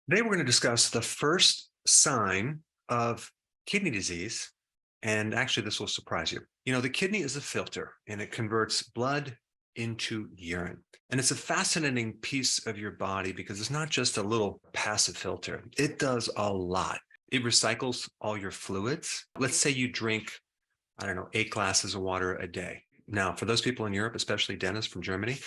Today, we're going to discuss the first sign of kidney disease. And actually, this will surprise you. You know, the kidney is a filter and it converts blood into urine. And it's a fascinating piece of your body because it's not just a little passive filter. It does a lot. It recycles all your fluids. Let's say you drink, I don't know, 8 glasses of water a day. Now, for those people in Europe, especially Dennis from Germany,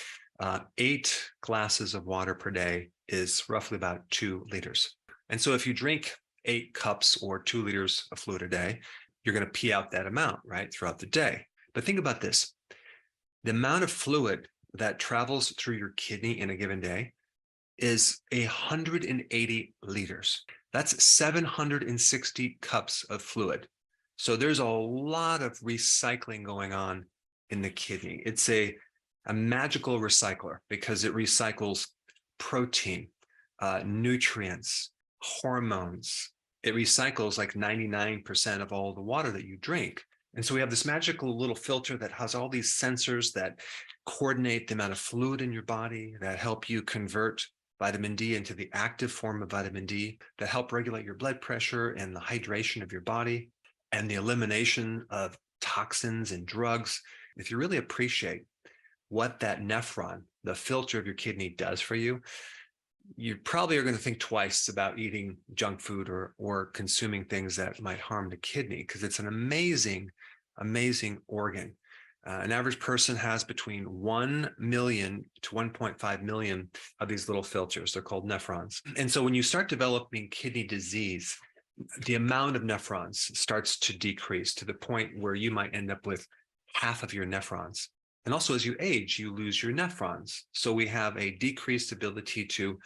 8 glasses of water per day is roughly about 2 liters. And so if you drink 8 cups or 2 liters of fluid a day, you're going to pee out that amount, right, throughout the day. But think about this. The amount of fluid that travels through your kidney in a given day is 180 liters. That's 760 cups of fluid. So there's a lot of recycling going on in the kidney. It's a magical recycler because it recycles protein, nutrients, hormones. It recycles like 99% of all the water that you drink. And so we have this magical little filter that has all these sensors that coordinate the amount of fluid in your body, that help you convert vitamin D into the active form of vitamin D, that help regulate your blood pressure and the hydration of your body, and the elimination of toxins and drugs. If you really appreciate what that nephron, the filter of your kidney, does for you, you probably are going to think twice about eating junk food or consuming things that might harm the kidney, because it's an amazing organ. An average person has between 1 million to 1.5 million of these little filters. They're called nephrons. And so when you start developing kidney disease, the amount of nephrons starts to decrease to the point where you might end up with half of your nephrons. And also, as you age, you lose your nephrons. So we have a decreased ability to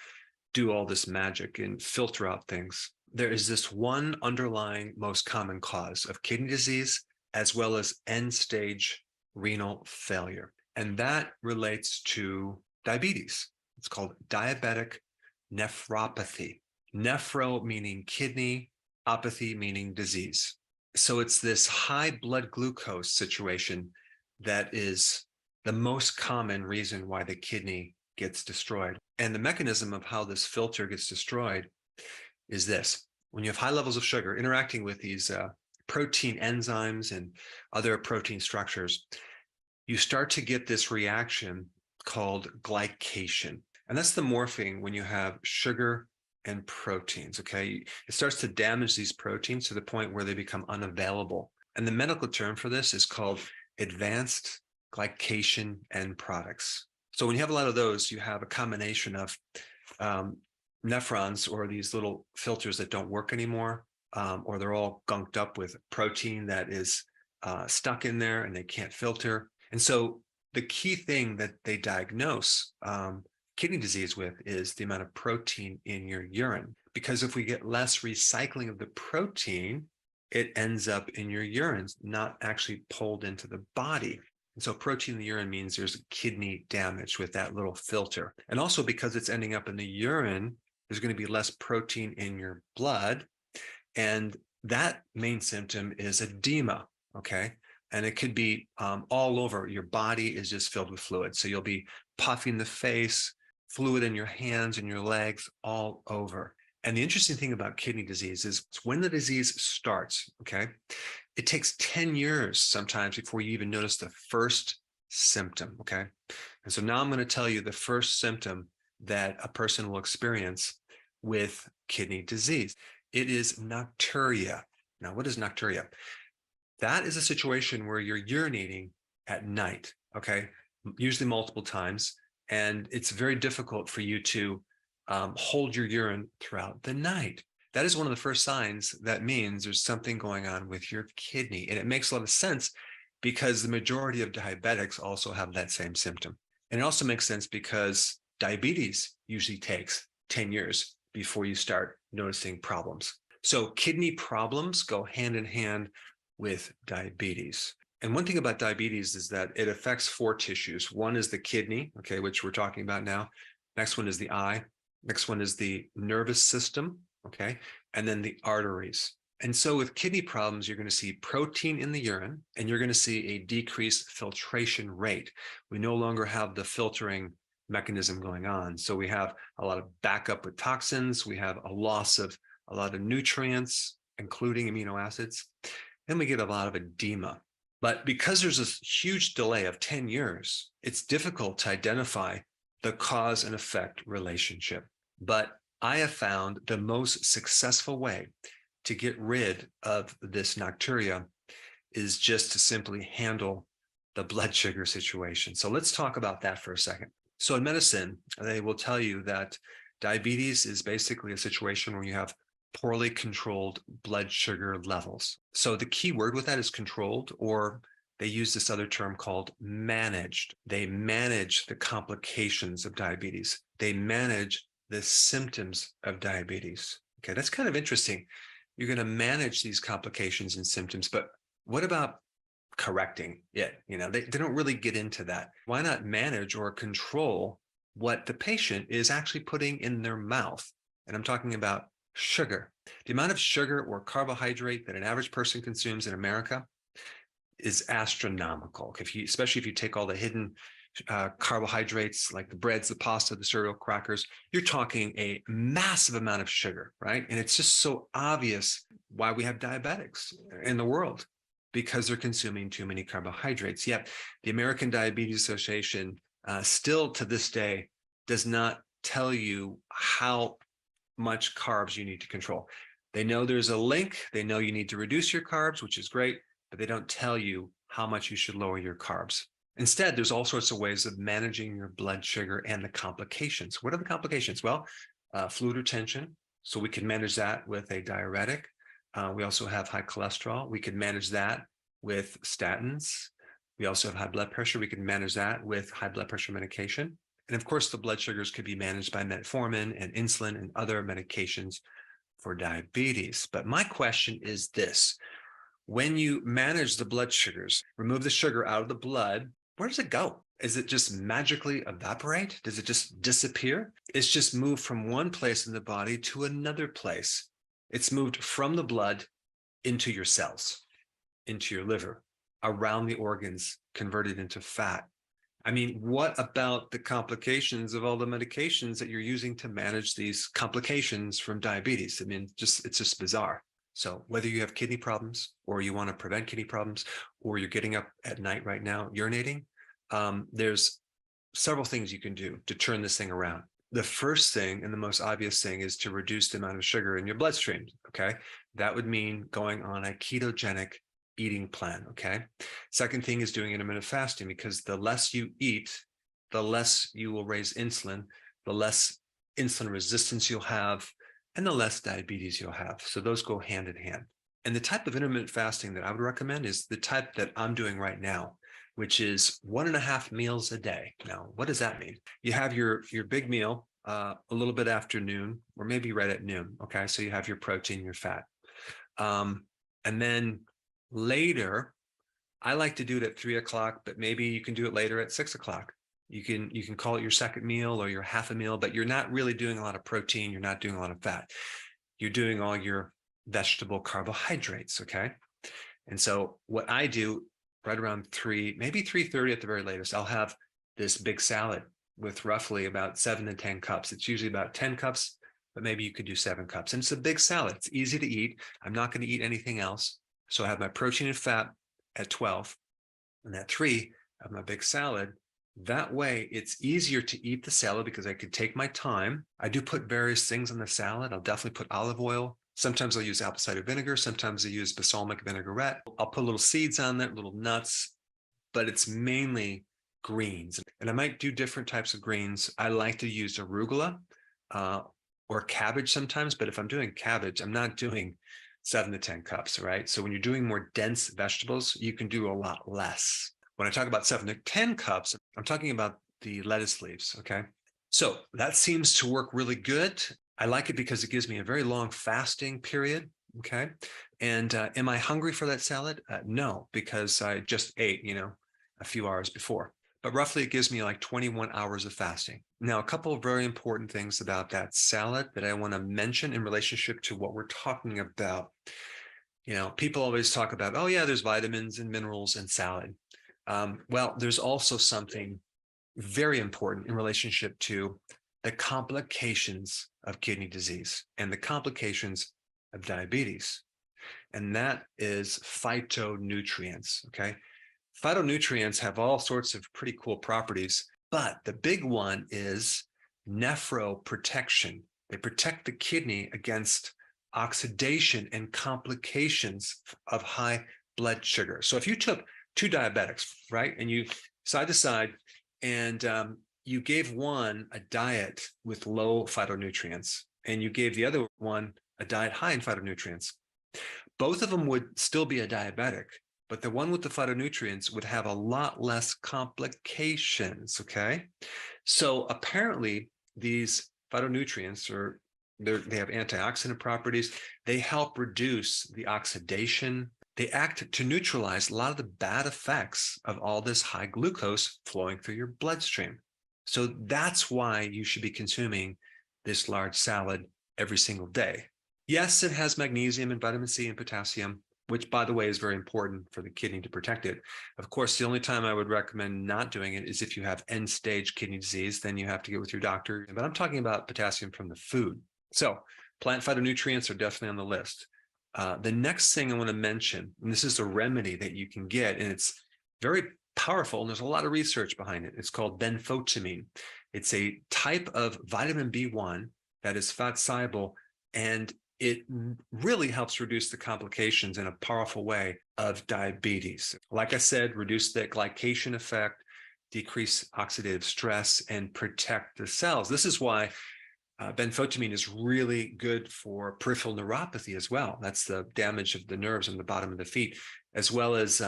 do all this magic and filter out things. There is this one underlying most common cause of kidney disease, as well as end-stage renal failure. And that relates to diabetes. It's called diabetic nephropathy. Nephro meaning kidney, apathy meaning disease. So it's this high blood glucose situation that is the most common reason why the kidney gets destroyed. And the mechanism of how this filter gets destroyed is this. When you have high levels of sugar interacting with these protein enzymes and other protein structures, you start to get this reaction called glycation. And that's the morphing when you have sugar and proteins, okay? It starts to damage these proteins to the point where they become unavailable. And the medical term for this is called advanced glycation end products. So when you have a lot of those, you have a combination of nephrons, or these little filters that don't work anymore, or they're all gunked up with protein that is stuck in there and they can't filter. And so the key thing that they diagnose kidney disease with is the amount of protein in your urine. Because if we get less recycling of the protein, it ends up in your urine, not actually pulled into the body. And so protein in the urine means there's kidney damage with that little filter. And also because it's ending up in the urine, there's going to be less protein in your blood. And that main symptom is edema, okay? And it could be all over. Your body is just filled with fluid. So you'll be puffing the face, fluid in your hands and your legs, all over. And the interesting thing about kidney disease is when the disease starts, okay, it takes 10 years sometimes before you even notice the first symptom, okay? And so now I'm going to tell you the first symptom that a person will experience with kidney disease. It is nocturia. Now, what is nocturia? That is a situation where you're urinating at night, okay? Usually multiple times. And it's very difficult for you to hold your urine throughout the night. That is one of the first signs that means there's something going on with your kidney. And it makes a lot of sense because the majority of diabetics also have that same symptom. And it also makes sense because diabetes usually takes 10 years before you start noticing problems. So kidney problems go hand in hand with diabetes. And one thing about diabetes is that it affects 4 tissues. One is the kidney, okay, which we're talking about now. Next one is the eye. Next one is the nervous system, okay, and then the arteries. And so with kidney problems, you're going to see protein in the urine, and you're going to see a decreased filtration rate. We no longer have the filtering mechanism going on. So we have a lot of backup with toxins. We have a loss of a lot of nutrients, including amino acids. Then we get a lot of edema. But because there's this huge delay of 10 years, it's difficult to identify the cause and effect relationship. But I have found the most successful way to get rid of this nocturia is just to simply handle the blood sugar situation. So let's talk about that for a second. So in medicine, they will tell you that diabetes is basically a situation where you have poorly controlled blood sugar levels. So the key word with that is controlled, or they use this other term called managed. They manage the complications of diabetes. They manage the symptoms of diabetes. Okay, that's kind of interesting. You're going to manage these complications and symptoms, but what about correcting it? You know, they don't really get into that. Why not manage or control what the patient is actually putting in their mouth? And I'm talking about sugar. The amount of sugar or carbohydrate that an average person consumes in America is astronomical. Especially if you take all the hidden carbohydrates like the breads, the pasta, the cereal, crackers, you're talking a massive amount of sugar, right? And it's just so obvious why we have diabetics in the world, because they're consuming too many carbohydrates. Yet the American Diabetes Association still to this day does not tell you how much carbs you need to control. They know there's a link. They know you need to reduce your carbs, which is great, but they don't tell you how much you should lower your carbs. Instead, there's all sorts of ways of managing your blood sugar and the complications. What are the complications? Well, fluid retention. So we can manage that with a diuretic. We also have high cholesterol. We can manage that with statins. We also have high blood pressure. We can manage that with high blood pressure medication. And of course, the blood sugars could be managed by metformin and insulin and other medications for diabetes. But my question is this: when you manage the blood sugars, remove the sugar out of the blood, where does it go? Is it just magically evaporate? Does it just disappear? It's just moved from one place in the body to another place. It's moved from the blood into your cells, into your liver, around the organs, converted into fat. I mean, what about the complications of all the medications that you're using to manage these complications from diabetes? I mean, it's just bizarre. So whether you have kidney problems or you want to prevent kidney problems, or you're getting up at night right now urinating, there's several things you can do to turn this thing around. The first thing and the most obvious thing is to reduce the amount of sugar in your bloodstream, okay? That would mean going on a ketogenic eating plan, okay? Second thing is doing intermittent fasting, because the less you eat, the less you will raise insulin, the less insulin resistance you'll have, and the less diabetes you'll have. So those go hand in hand. And the type of intermittent fasting that I would recommend is the type that I'm doing right now, which is 1.5 meals a day. Now, what does that mean? You have your big meal a little bit after noon, or maybe right at noon, okay? So you have your protein, your fat. And then later, I like to do it at 3 o'clock, but maybe you can do it later at 6 o'clock. You can call it your second meal or your half a meal, but you're not really doing a lot of protein. You're not doing a lot of fat. You're doing all your vegetable carbohydrates, okay? And so what I do right around 3, maybe 3:30 at the very latest, I'll have this big salad with roughly about 7 to 10 cups. It's usually about 10 cups, but maybe you could do 7 cups. And it's a big salad. It's easy to eat. I'm not going to eat anything else. So I have my protein and fat at 12, and at 3, I have my big salad. That way, it's easier to eat the salad because I could take my time. I do put various things on the salad. I'll definitely put olive oil. Sometimes I'll use apple cider vinegar. Sometimes I use balsamic vinaigrette. I'll put little seeds on there, little nuts, but it's mainly greens. And I might do different types of greens. I like to use arugula or cabbage sometimes, but if I'm doing cabbage, I'm not doing 7 to 10 cups, right? So when you're doing more dense vegetables, you can do a lot less. When I talk about 7 to 10 cups, I'm talking about the lettuce leaves, okay? So that seems to work really good. I like it because it gives me a very long fasting period, okay? And am I hungry for that salad? No, because I just ate, a few hours before. But roughly it gives me like 21 hours of fasting. Now, a couple of very important things about that salad that I want to mention in relationship to what we're talking about. People always talk about, oh yeah, there's vitamins and minerals in salad. Well, there's also something very important in relationship to the complications of kidney disease and the complications of diabetes. And that is phytonutrients, okay? Phytonutrients have all sorts of pretty cool properties, but the big one is nephroprotection. They protect the kidney against oxidation and complications of high blood sugar. So if you took two diabetics, right, and you side to side, and you gave one a diet with low phytonutrients, and you gave the other one a diet high in phytonutrients, both of them would still be a diabetic, but the one with the phytonutrients would have a lot less complications, okay? So apparently these phytonutrients they have antioxidant properties. They help reduce the oxidation. They act to neutralize a lot of the bad effects of all this high glucose flowing through your bloodstream. So that's why you should be consuming this large salad every single day. Yes, it has magnesium and vitamin C and potassium, which, by the way, is very important for the kidney to protect it. Of course, the only time I would recommend not doing it is if you have end-stage kidney disease, then you have to get with your doctor. But I'm talking about potassium from the food. So plant phytonutrients are definitely on the list. The next thing I want to mention, and this is a remedy that you can get, and it's very powerful, and there's a lot of research behind it. It's called benfotiamine. It's a type of vitamin B1 that is fat-soluble, and it really helps reduce the complications in a powerful way of diabetes. Like I said, reduce the glycation effect, decrease oxidative stress, and protect the cells. This is why benfotiamine is really good for peripheral neuropathy as well. That's the damage of the nerves on the bottom of the feet, as well as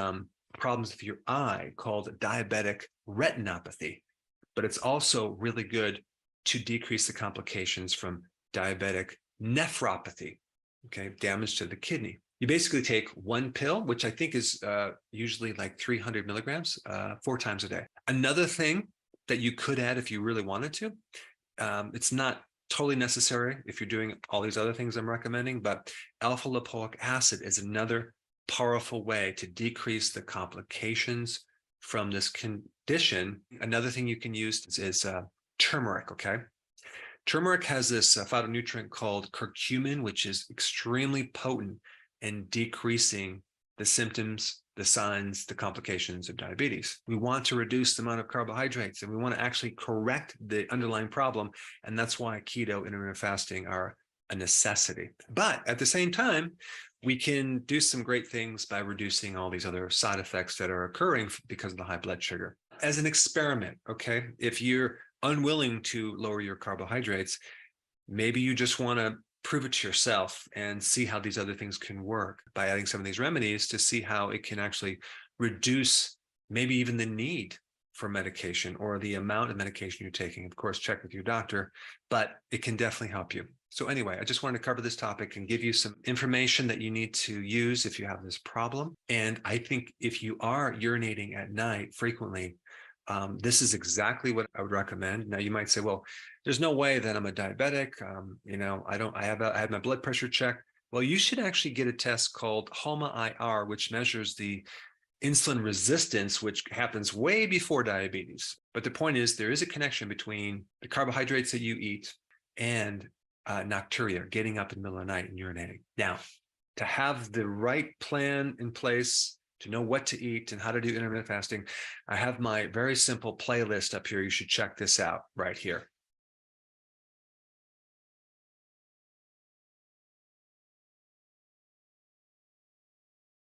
problems with your eye called diabetic retinopathy. But it's also really good to decrease the complications from diabetic nephropathy, okay, damage to the kidney. You basically take one pill, which I think is usually like 300 milligrams 4 times a day. Another thing that you could add if you really wanted to, it's not totally necessary if you're doing all these other things I'm recommending, but alpha-lipoic acid is another powerful way to decrease the complications from this condition. Another thing you can use is turmeric, okay? Turmeric has this phytonutrient called curcumin, which is extremely potent in decreasing the symptoms, the signs, the complications of diabetes. We want to reduce the amount of carbohydrates, and we want to actually correct the underlying problem. And that's why keto and intermittent fasting are a necessity. But at the same time, we can do some great things by reducing all these other side effects that are occurring because of the high blood sugar. As an experiment, okay, if you're unwilling to lower your carbohydrates, maybe you just want to prove it to yourself and see how these other things can work by adding some of these remedies to see how it can actually reduce maybe even the need for medication or the amount of medication you're taking. Of course, check with your doctor, but it can definitely help you. So anyway, I just wanted to cover this topic and give you some information that you need to use if you have this problem. And I think if you are urinating at night frequently, this is exactly what I would recommend. Now you might say, well, there's no way that I'm a diabetic. I had my blood pressure checked. Well, you should actually get a test called HOMA-IR, which measures the insulin resistance, which happens way before diabetes. But the point is, there is a connection between the carbohydrates that you eat and nocturia, getting up in the middle of the night and urinating. Now, to have the right plan in place, to know what to eat and how to do intermittent fasting, I have my very simple playlist up here. You should check this out right here.